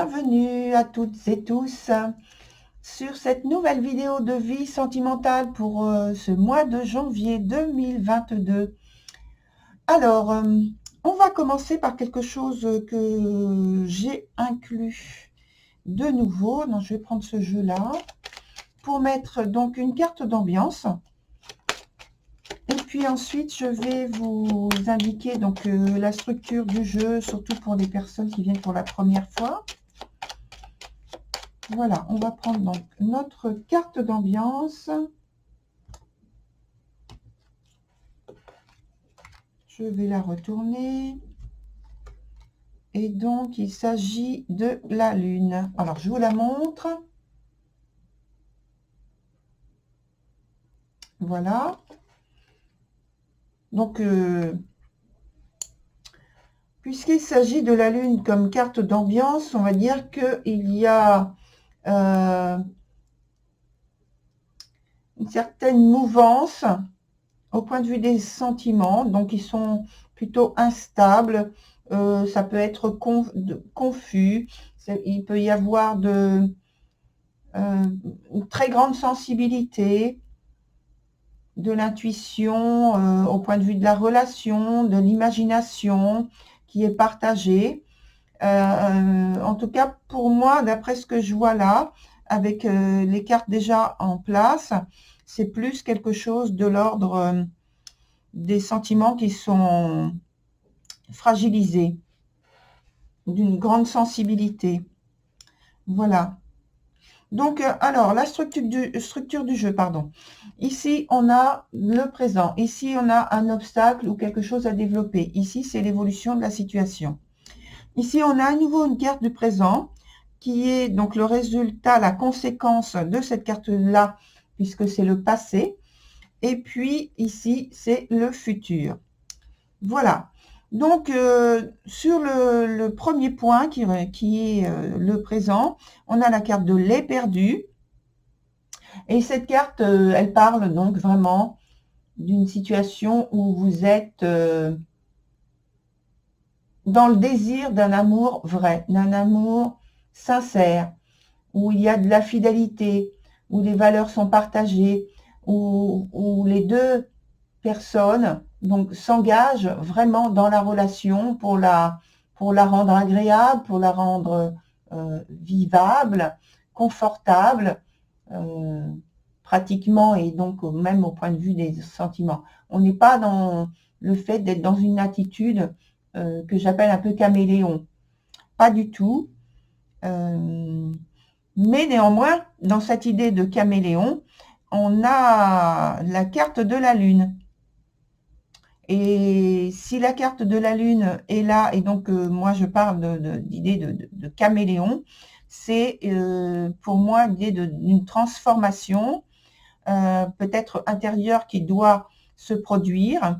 Bienvenue à toutes et tous sur cette nouvelle vidéo de vie sentimentale pour ce mois de janvier 2022. Alors, on va commencer par quelque chose que j'ai inclus de nouveau. Donc, je vais prendre ce jeu-là pour mettre donc une carte d'ambiance. Et puis ensuite, je vais vous indiquer donc la structure du jeu, surtout pour les personnes qui viennent pour la première fois. Voilà, on va prendre donc notre carte d'ambiance. Je vais la retourner. Et donc, il s'agit de la Lune. Alors, je vous la montre. Voilà. Donc, puisqu'il s'agit de la Lune comme carte d'ambiance, on va dire qu'il y a une certaine mouvance au point de vue des sentiments. Donc, ils sont plutôt instables. Ça peut être confus. Il peut y avoir une très grande sensibilité, de l'intuition au point de vue de la relation, de l'imagination qui est partagée. En tout cas, pour moi, d'après ce que je vois là, avec les cartes déjà en place, c'est plus quelque chose de l'ordre des sentiments qui sont fragilisés, d'une grande sensibilité. Voilà. Donc, alors, la structure du jeu, pardon. Ici, on a le présent. Ici, on a un obstacle ou quelque chose à développer. Ici, c'est l'évolution de la situation. Ici, on a à nouveau une carte du présent qui est donc le résultat, la conséquence de cette carte-là, puisque c'est le passé. Et puis, ici, c'est le futur. Voilà. Donc, sur le premier point qui est le présent, on a la carte de l'éperdu. Et cette carte, elle parle donc vraiment d'une situation où vous êtes dans le désir d'un amour vrai, d'un amour sincère, où il y a de la fidélité, où les valeurs sont partagées, où les deux personnes donc s'engagent vraiment dans la relation pour la rendre agréable, pour la rendre vivable, confortable, pratiquement, et donc même au point de vue des sentiments. On n'est pas dans le fait d'être dans une attitude que j'appelle un peu caméléon. Pas du tout. Mais néanmoins, dans cette idée de caméléon, on a la carte de la Lune. Et si la carte de la Lune est là, et donc moi je parle d'idée de caméléon, c'est pour moi l'idée d'une transformation, peut-être intérieure, qui doit se produire,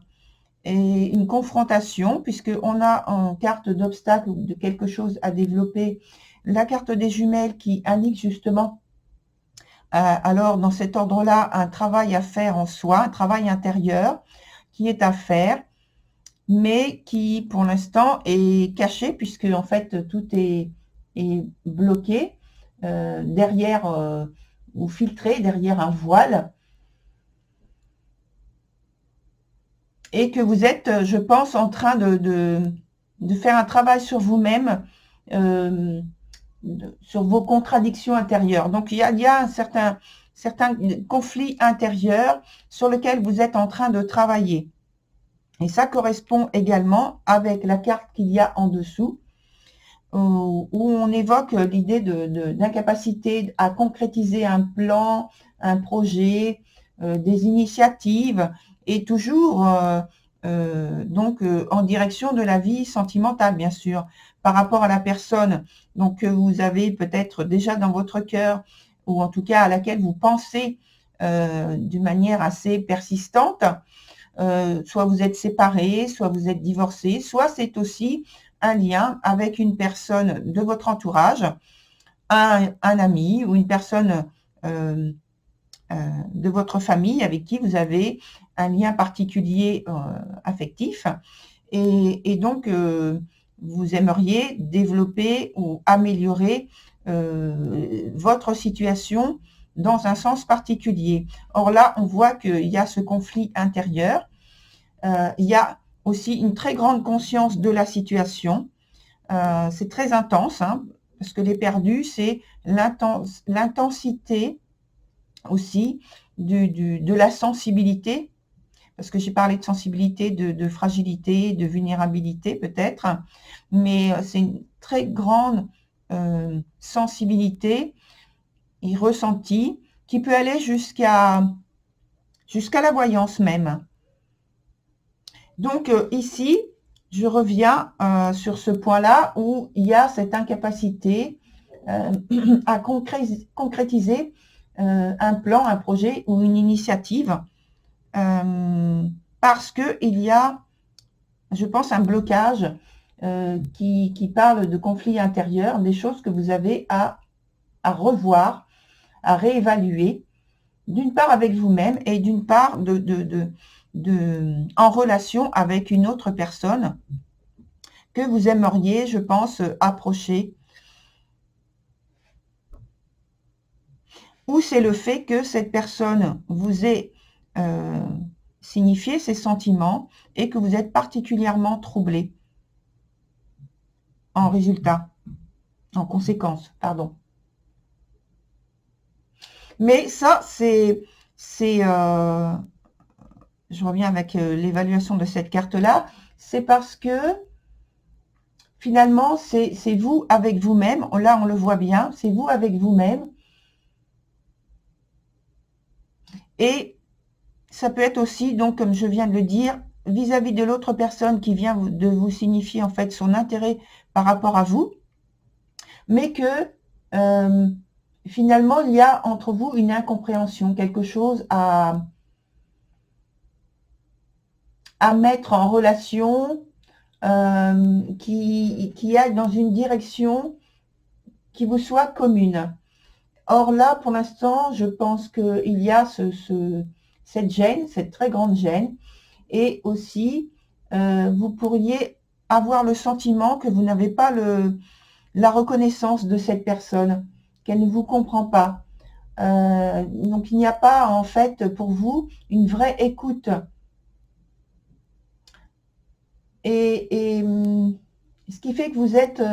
et une confrontation, puisqu'on a en carte d'obstacle ou de quelque chose à développer, la carte des jumelles qui indique justement, alors dans cet ordre-là, un travail à faire en soi, un travail intérieur qui est à faire, mais qui pour l'instant est caché, puisque en fait tout est bloqué derrière ou filtré derrière un voile, et que vous êtes, je pense, en train de faire un travail sur vous-même, sur vos contradictions intérieures. Donc il y a un certain conflit intérieur sur lequel vous êtes en train de travailler. Et ça correspond également avec la carte qu'il y a en dessous, où on évoque l'idée d'incapacité à concrétiser un plan, un projet, des initiatives, et toujours donc en direction de la vie sentimentale, bien sûr, par rapport à la personne donc que vous avez peut-être déjà dans votre cœur, ou en tout cas à laquelle vous pensez d'une manière assez persistante. Soit vous êtes séparés, soit vous êtes divorcés, soit c'est aussi un lien avec une personne de votre entourage, un ami ou une personne de votre famille avec qui vous avez un lien particulier affectif. Et donc, vous aimeriez développer ou améliorer votre situation dans un sens particulier. Or là, on voit qu'il y a ce conflit intérieur. Il y a aussi une très grande conscience de la situation. C'est très intense, hein, parce que les perdus, c'est l'intensité aussi de la sensibilité, parce que j'ai parlé de sensibilité, de fragilité, de vulnérabilité peut-être, mais c'est une très grande sensibilité et ressenti qui peut aller jusqu'à la voyance même. Donc ici, je reviens sur ce point-là où il y a cette incapacité à concrétiser un plan, un projet ou une initiative parce qu'il y a, je pense, un blocage qui parle de conflit intérieur, des choses que vous avez à revoir, à réévaluer, d'une part avec vous-même et d'une part en relation avec une autre personne que vous aimeriez, je pense, approcher. Ou c'est le fait que cette personne vous ait signifié ses sentiments et que vous êtes particulièrement troublé en résultat, en conséquence, pardon. Mais ça, je reviens avec l'évaluation de cette carte-là, c'est parce que finalement, c'est vous avec vous-même, là on le voit bien, c'est vous avec vous-même. Et ça peut être aussi, donc comme je viens de le dire, vis-à-vis de l'autre personne qui vient de vous signifier en fait son intérêt par rapport à vous, mais que finalement, il y a entre vous une incompréhension, quelque chose à mettre en relation qui aille dans une direction qui vous soit commune. Or là, pour l'instant, je pense qu'il y a cette gêne, cette très grande gêne, et aussi, vous pourriez avoir le sentiment que vous n'avez pas la reconnaissance de cette personne, qu'elle ne vous comprend pas. Donc, il n'y a pas, en fait, pour vous, une vraie écoute. Et ce qui fait que vous êtes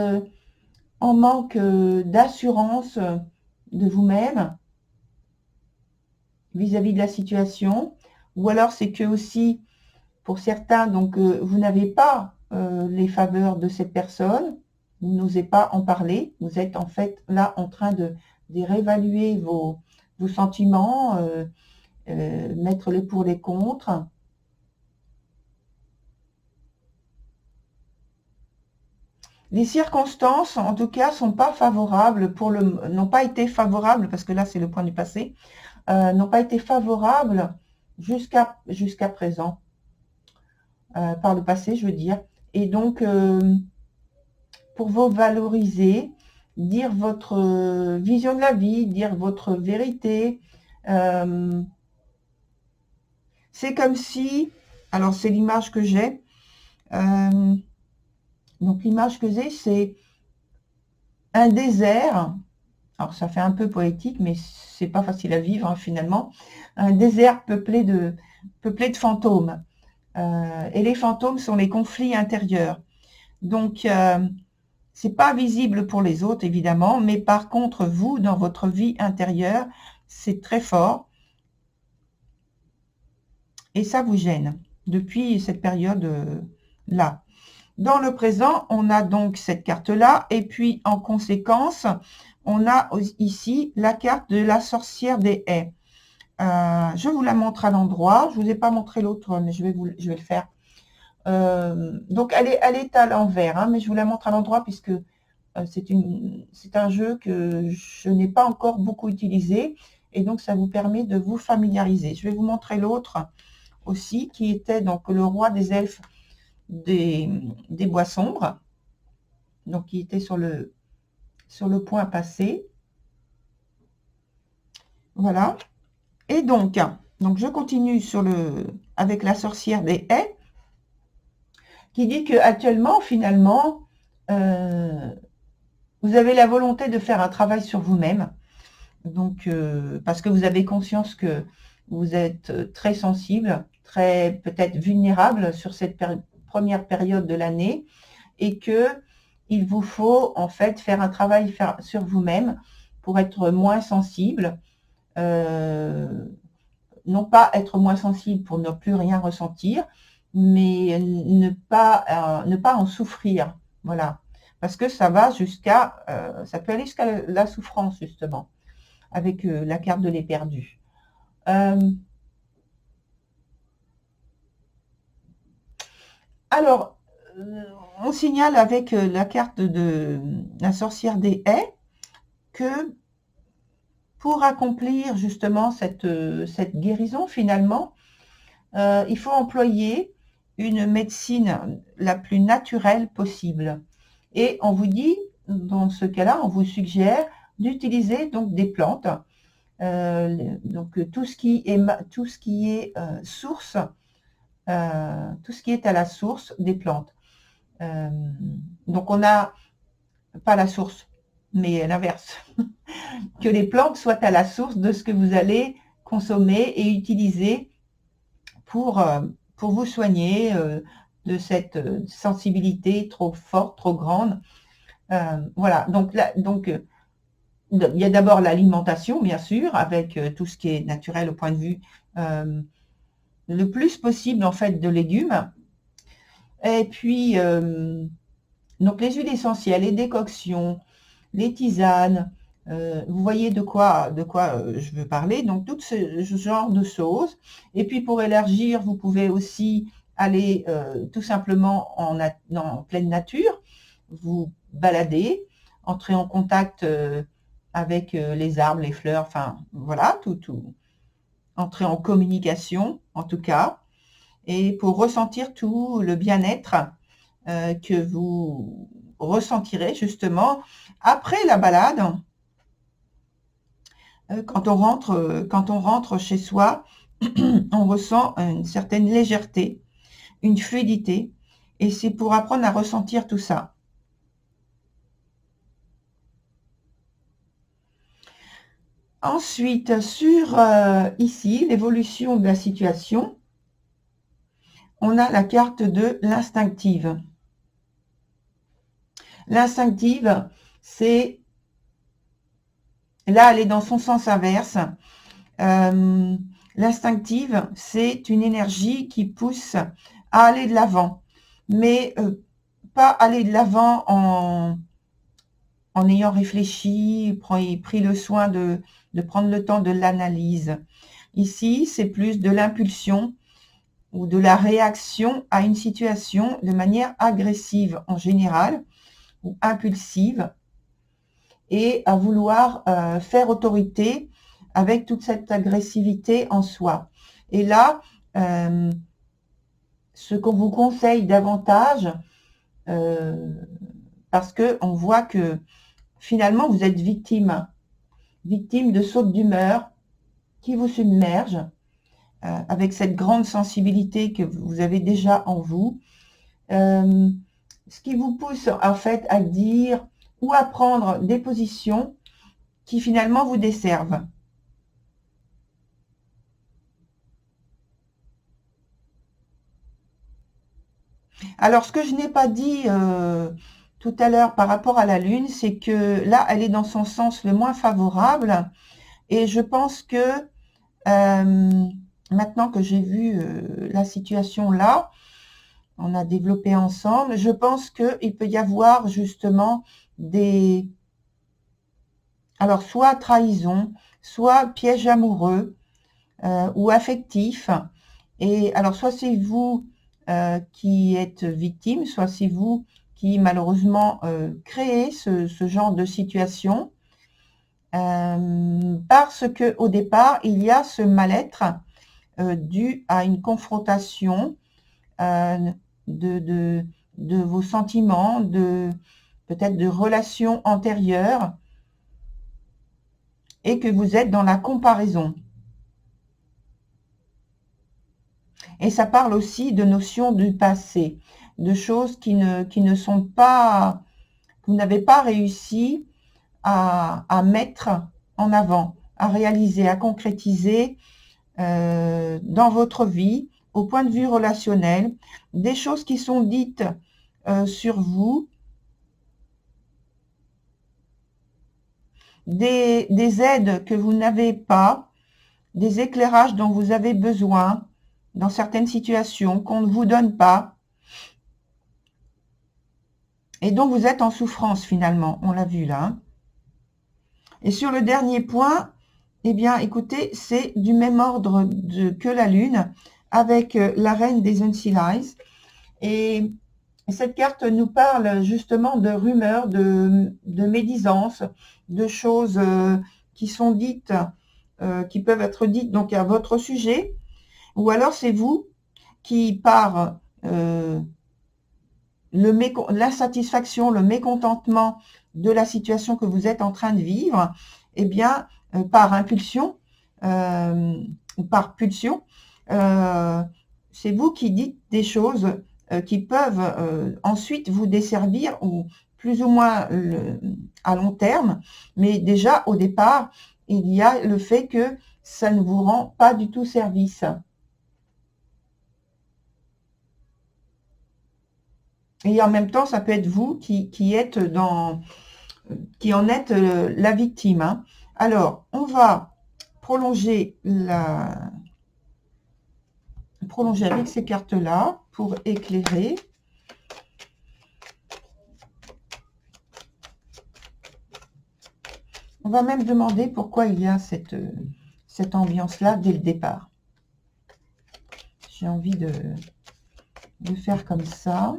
en manque d'assurance de vous-même vis-à-vis de la situation. Ou alors, c'est que aussi, pour certains, donc, vous n'avez pas les faveurs de cette personne, vous n'osez pas en parler, vous êtes en fait là en train de réévaluer vos sentiments, mettre les pour, les contre. Les circonstances, en tout cas, sont pas favorables n'ont pas été favorables, parce que là, c'est le point du passé, n'ont pas été favorables jusqu'à présent. Par le passé, je veux dire. Et donc, pour vous valoriser, dire votre vision de la vie, dire votre vérité, c'est comme si, alors c'est l'image que j'ai, donc l'image que j'ai, c'est un désert, alors ça fait un peu poétique, mais c'est pas facile à vivre hein, finalement, un désert peuplé de fantômes. Et les fantômes sont les conflits intérieurs. Donc, c'est pas visible pour les autres, évidemment, mais par contre, vous, dans votre vie intérieure, c'est très fort. Et ça vous gêne depuis cette période-là. Dans le présent, on a donc cette carte-là. Et puis, en conséquence, on a ici la carte de la sorcière des haies. Je vous la montre à l'endroit. Je ne vous ai pas montré l'autre, mais je vais le faire. Donc, elle est à l'envers, hein, mais je vous la montre à l'endroit puisque c'est un jeu que je n'ai pas encore beaucoup utilisé. Et donc, ça vous permet de vous familiariser. Je vais vous montrer l'autre aussi, qui était donc le roi des elfes des bois sombres. Donc, qui était sur le point passé. Voilà. Et donc je continue avec la sorcière des haies, qui dit que actuellement, finalement, vous avez la volonté de faire un travail sur vous-même. Donc, parce que vous avez conscience que vous êtes très sensible, très peut-être vulnérable sur cette première période de l'année et que il vous faut en fait faire un travail sur vous-même pour être moins sensible, non pas être moins sensible pour ne plus rien ressentir, mais ne pas en souffrir. Voilà. Parce que ça va jusqu'à, ça peut aller jusqu'à la souffrance justement, avec la carte de l'éperdu. Alors, on signale avec la carte de la sorcière des haies que pour accomplir justement cette guérison finalement, il faut employer une médecine la plus naturelle possible. Et on vous dit, dans ce cas-là, on vous suggère d'utiliser donc des plantes, donc tout ce qui est source, tout ce qui est à la source des plantes. Donc on n'a pas la source, mais l'inverse, que les plantes soient à la source de ce que vous allez consommer et utiliser pour vous soigner de cette sensibilité trop forte, trop grande. Voilà, donc il y a d'abord l'alimentation, bien sûr, avec tout ce qui est naturel au point de vue le plus possible en fait de légumes. Et puis, donc les huiles essentielles, les décoctions, les tisanes, vous voyez de quoi je veux parler, donc tout ce genre de choses. Et puis pour élargir, vous pouvez aussi aller tout simplement en pleine nature, vous balader, entrer en contact avec les arbres, les fleurs, enfin voilà, tout, entrer en communication en tout cas, et pour ressentir tout le bien-être que vous ressentirez justement après la balade. Quand on rentre chez soi, on ressent une certaine légèreté, une fluidité, et c'est pour apprendre à ressentir tout ça. Ensuite, sur ici, l'évolution de la situation, on a la carte de l'instinctive. L'instinctive, c'est, là, elle est dans son sens inverse. L'instinctive, c'est une énergie qui pousse à aller de l'avant, mais pas aller de l'avant en ayant réfléchi, pris le soin de prendre le temps de l'analyse. Ici, c'est plus de l'impulsion ou de la réaction à une situation de manière agressive en général ou impulsive et à vouloir faire autorité avec toute cette agressivité en soi. Et là, ce qu'on vous conseille davantage, parce qu'on voit que finalement, vous êtes victime de sautes d'humeur qui vous submergent avec cette grande sensibilité que vous avez déjà en vous. Ce qui vous pousse en fait à dire ou à prendre des positions qui finalement vous desservent. Alors, ce que je n'ai pas dit tout à l'heure par rapport à la Lune, c'est que là, elle est dans son sens le moins favorable. Et je pense que maintenant que j'ai vu la situation là, on a développé ensemble, je pense qu'il peut y avoir justement alors soit trahison, soit piège amoureux ou affectif. Et alors, soit c'est vous qui êtes victime, soit c'est vous qui malheureusement créez ce genre de situation, parce que au départ, il y a ce mal-être dû à une confrontation de vos sentiments, peut-être de relations antérieures, et que vous êtes dans la comparaison. Et ça parle aussi de notions du passé, de choses qui ne sont pas vous n'avez pas réussi à mettre en avant, à réaliser, à concrétiser dans votre vie, au point de vue relationnel, des choses qui sont dites sur vous, des aides que vous n'avez pas, des éclairages dont vous avez besoin dans certaines situations qu'on ne vous donne pas, et dont vous êtes en souffrance finalement, on l'a vu là. Et sur le dernier point, eh bien écoutez, c'est du même ordre que la Lune, avec la reine des Unsealies. Et cette carte nous parle justement de rumeurs, de médisances, de choses qui sont dites, qui peuvent être dites donc à votre sujet, ou alors c'est vous qui, par l'insatisfaction, le mécontentement de la situation que vous êtes en train de vivre, eh bien, par impulsion, ou par pulsion, c'est vous qui dites des choses qui peuvent ensuite vous desservir, ou plus ou moins à long terme, mais déjà au départ, il y a le fait que ça ne vous rend pas du tout service. Et en même temps, ça peut être vous qui en êtes la victime. Hein. Alors, on va prolonger avec ces cartes-là pour éclairer. On va même demander pourquoi il y a cette ambiance-là dès le départ. J'ai envie de faire comme ça.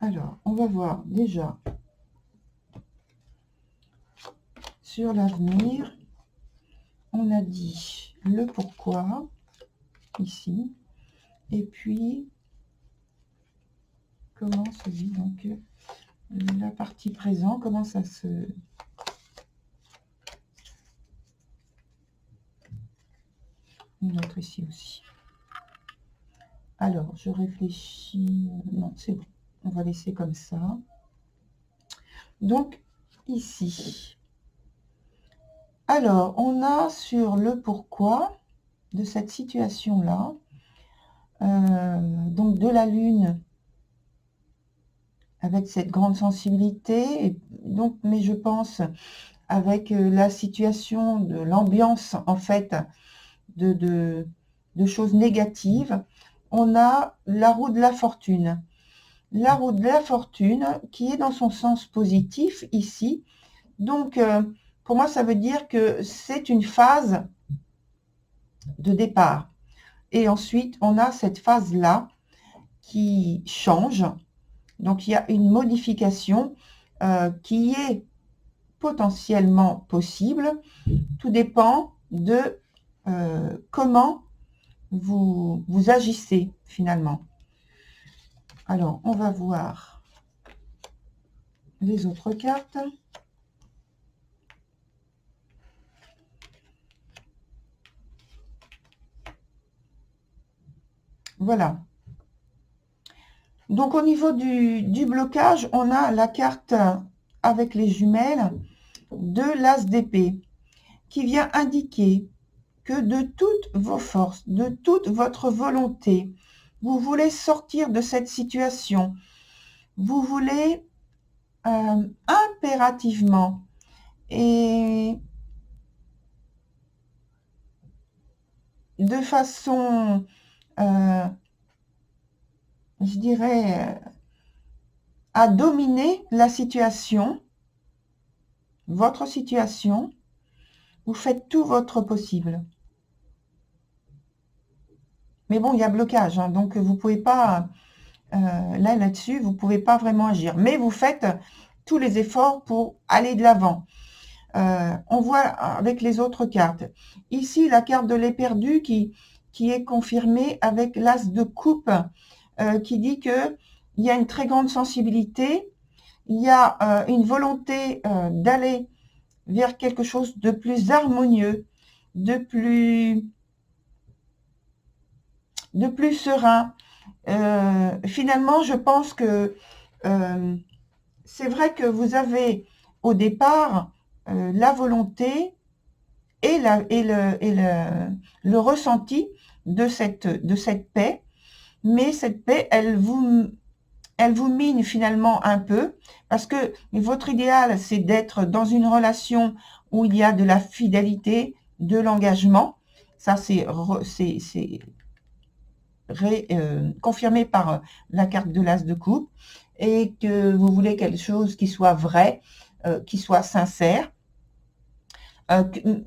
Alors, on va voir déjà sur l'avenir. On a dit le pourquoi ici. Et puis, comment se vit donc la partie présent, comment ça se... Une autre ici aussi. Alors, je réfléchis... Non, c'est bon. On va laisser comme ça. Donc, ici. Alors, on a sur le pourquoi de cette situation-là, donc de la Lune, avec cette grande sensibilité, et donc, mais je pense avec la situation de l'ambiance, en fait, de choses négatives, on a la roue de la fortune. La roue de la fortune qui est dans son sens positif ici. Donc, pour moi, ça veut dire que c'est une phase de départ. Et ensuite, on a cette phase-là qui change. Donc, il y a une modification qui est potentiellement possible. Tout dépend de comment vous agissez finalement. Alors, on va voir les autres cartes. Voilà. Donc, au niveau du blocage, on a la carte avec les jumelles de l'as d'épée qui vient indiquer que de toutes vos forces, de toute votre volonté, vous voulez sortir de cette situation. Vous voulez impérativement et de façon, je dirais, à dominer la situation, votre situation. Vous faites tout votre possible. Mais bon, il y a blocage, hein, donc vous ne pouvez pas, là-dessus, vous ne pouvez pas vraiment agir. Mais vous faites tous les efforts pour aller de l'avant. On voit avec les autres cartes. Ici, la carte de l'éperdue qui est confirmée avec l'as de coupe, qui dit qu'il y a une très grande sensibilité, il y a une volonté d'aller vers quelque chose de plus harmonieux, de plus serein. Finalement, je pense que c'est vrai que vous avez au départ la volonté et le ressenti de cette paix, mais cette paix, elle vous mine finalement un peu, parce que votre idéal, c'est d'être dans une relation où il y a de la fidélité, de l'engagement. Ça, c'est confirmé par la carte de l'As de coupe, et que vous voulez quelque chose qui soit vrai, qui soit sincère.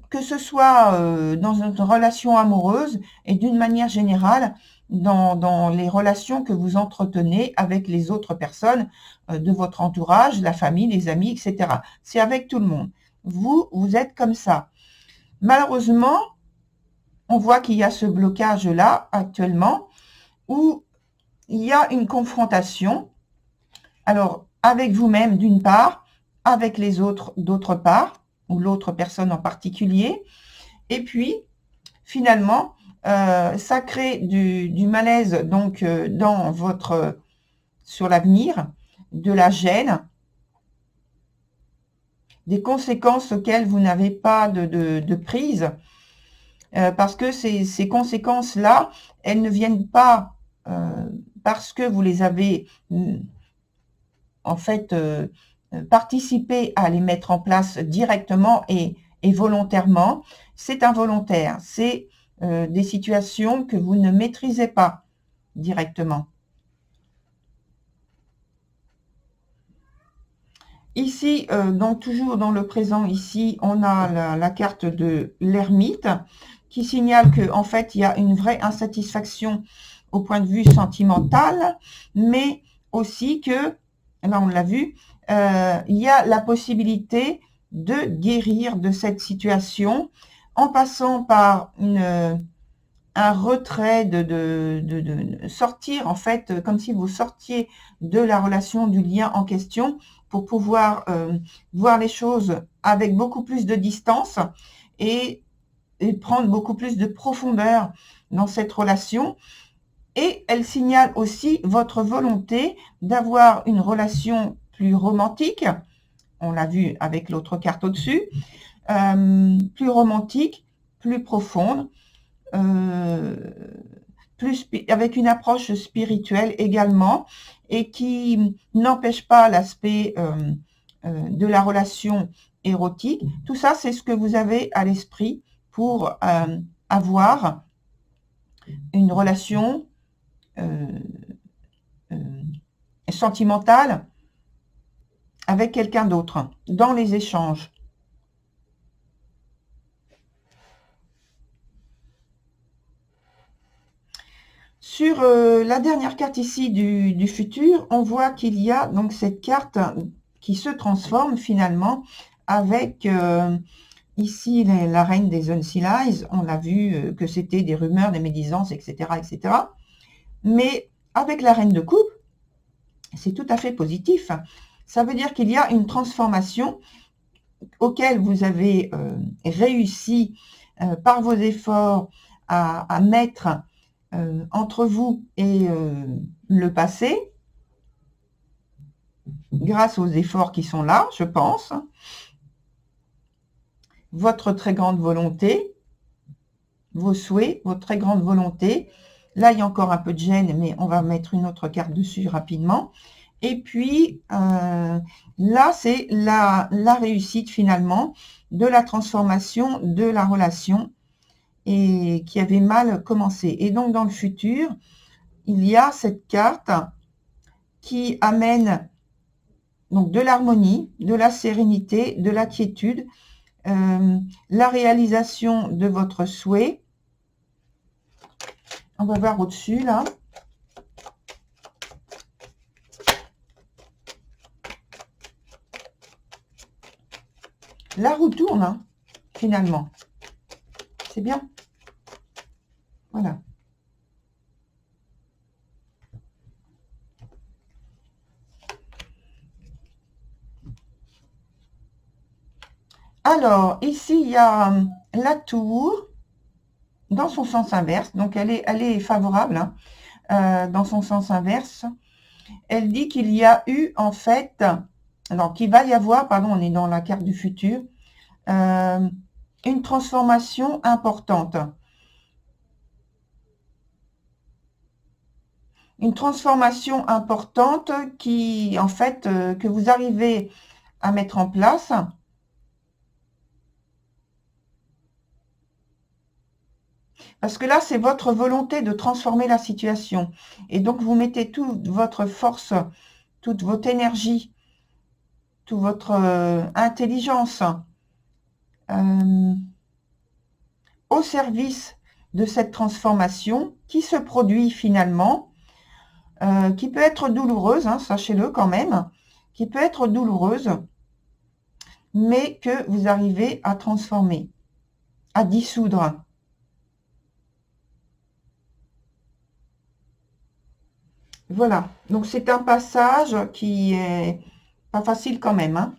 Que ce soit dans une relation amoureuse et d'une manière générale dans les relations que vous entretenez avec les autres personnes de votre entourage, la famille, les amis, etc. C'est avec tout le monde. Vous êtes comme ça. Malheureusement, on voit qu'il y a ce blocage-là actuellement où il y a une confrontation. Alors, avec vous-même d'une part, avec les autres d'autre part, ou l'autre personne en particulier. Et puis, finalement, ça crée du malaise donc dans sur l'avenir, de la gêne, des conséquences auxquelles vous n'avez pas de prise, parce que ces conséquences-là, elles ne viennent pas parce que vous les avez en fait participé à les mettre en place directement et volontairement. C'est involontaire, c'est des situations que vous ne maîtrisez pas directement. Ici, donc toujours dans le présent, ici, on a la carte de l'ermite qui signale que en fait, il y a une vraie insatisfaction au point de vue sentimental, mais aussi que, là on l'a vu, il y a la possibilité de guérir de cette situation en passant par un retrait, de sortir, en fait, comme si vous sortiez de la relation, du lien en question, pour pouvoir voir les choses avec beaucoup plus de distance et prendre beaucoup plus de profondeur dans cette relation. Et elle signale aussi votre volonté d'avoir une relation plus romantique, on l'a vu avec l'autre carte au-dessus, plus romantique, plus profonde, avec une approche spirituelle également, et qui n'empêche pas l'aspect de la relation érotique. Tout ça, c'est ce que vous avez à l'esprit pour avoir une relation sentimentale avec quelqu'un d'autre dans les échanges. Sur la dernière carte ici du futur, on voit qu'il y a donc cette carte qui se transforme finalement avec ici la reine des Unsealed. On a vu que c'était des rumeurs, des médisances, etc., etc. Mais avec la reine de coupe, c'est tout à fait positif. Ça veut dire qu'il y a une transformation auquel vous avez réussi par vos efforts à mettre entre vous et le passé, grâce aux efforts qui sont là, je pense, votre très grande volonté, vos souhaits, votre très grande volonté. Là, il y a encore un peu de gêne, mais on va mettre une autre carte dessus rapidement. Et puis, là, c'est la réussite finalement de la transformation de la relation et qui avait mal commencé. Et donc, dans le futur, il y a cette carte qui amène donc de l'harmonie, de la sérénité, de la quiétude, la réalisation de votre souhait. On va voir au-dessus, là. La roue tourne, hein, finalement. C'est bien. Voilà. Alors, ici, il y a la tour dans son sens inverse. Donc, elle est favorable hein, dans son sens inverse. Elle dit qu'il y a eu, en fait, alors qu'il va y avoir, pardon, on est dans la carte du futur, une transformation importante. Une transformation importante qui, en fait, que vous arrivez à mettre en place. Parce que là, c'est votre volonté de transformer la situation. Et donc, vous mettez toute votre force, toute votre énergie, toute votre intelligence au service de cette transformation qui se produit finalement, qui peut être douloureuse, hein, sachez-le quand même, qui peut être douloureuse, mais que vous arrivez à transformer, à dissoudre. Voilà, donc c'est un passage qui est pas facile quand même, hein,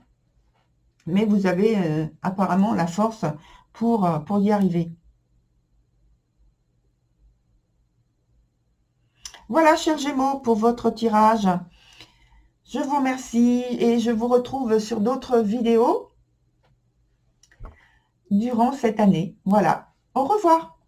mais vous avez apparemment la force pour y arriver. Voilà, chers Gémeaux, pour votre tirage. Je vous remercie et je vous retrouve sur d'autres vidéos durant cette année. Voilà, au revoir.